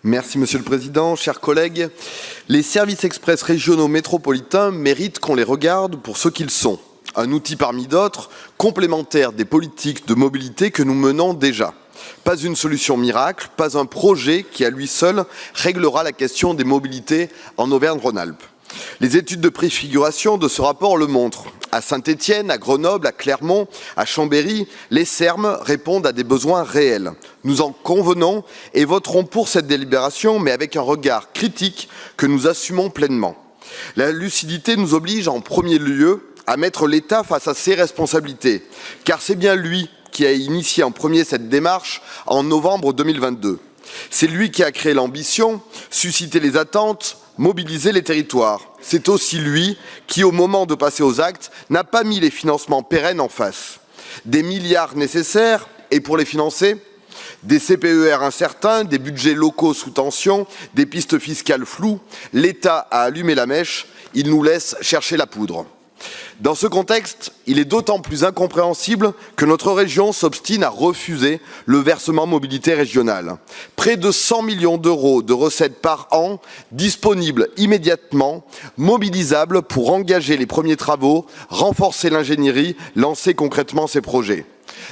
Merci Monsieur le Président, chers collègues. Les services express régionaux métropolitains méritent qu'on les regarde pour ce qu'ils sont. Un outil parmi d'autres, complémentaire des politiques de mobilité que nous menons déjà. Pas une solution miracle, pas un projet qui à lui seul réglera la question des mobilités en Auvergne-Rhône-Alpes. Les études de préfiguration de ce rapport le montrent. À Saint-Étienne, à Grenoble, à Clermont, à Chambéry, les SERM répondent à des besoins réels. Nous en convenons et voterons pour cette délibération, mais avec un regard critique que nous assumons pleinement. La lucidité nous oblige en premier lieu à mettre l'État face à ses responsabilités, car c'est bien lui qui a initié en premier cette démarche en novembre 2022. C'est lui qui a créé l'ambition, suscité les attentes, mobilisé les territoires. C'est aussi lui qui, au moment de passer aux actes, n'a pas mis les financements pérennes en face. Des milliards nécessaires, et pour les financer, des CPER incertains, des budgets locaux sous tension, des pistes fiscales floues, l'État a allumé la mèche, il nous laisse chercher la poudre. Dans ce contexte, il est d'autant plus incompréhensible que notre région s'obstine à refuser le versement mobilité régionale. Près de 100 millions d'euros de recettes par an, disponibles immédiatement, mobilisables pour engager les premiers travaux, renforcer l'ingénierie, lancer concrètement ces projets.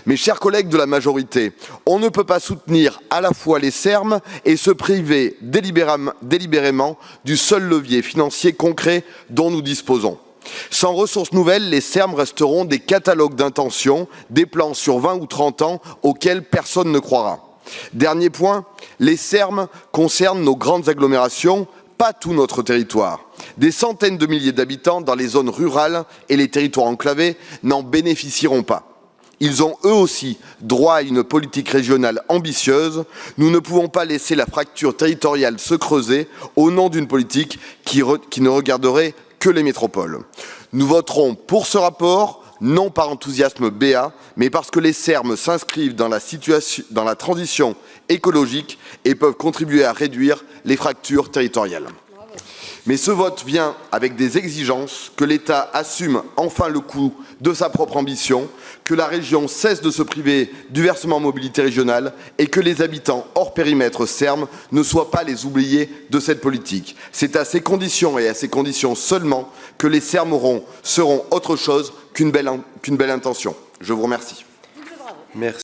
Mes chers collègues de la majorité, on ne peut pas soutenir à la fois les SERM et se priver délibérément du seul levier financier concret dont nous disposons. Sans ressources nouvelles, les SERM resteront des catalogues d'intentions, des plans sur 20 ou 30 ans auxquels personne ne croira. Dernier point, les SERM concernent nos grandes agglomérations, pas tout notre territoire. Des centaines de milliers d'habitants dans les zones rurales et les territoires enclavés n'en bénéficieront pas. Ils ont eux aussi droit à une politique régionale ambitieuse. Nous ne pouvons pas laisser la fracture territoriale se creuser au nom d'une politique qui ne regarderait que les métropoles. Nous voterons pour ce rapport, non par enthousiasme béat, mais parce que les SERM s'inscrivent dans la transition écologique et peuvent contribuer à réduire les fractures territoriales. Mais ce vote vient avec des exigences, que l'État assume enfin le coût de sa propre ambition, que la région cesse de se priver du versement mobilité régionale et que les habitants hors périmètre SERM ne soient pas les oubliés de cette politique. C'est à ces conditions et à ces conditions seulement que les SERM seront autre chose qu'une belle intention. Je vous remercie. Merci.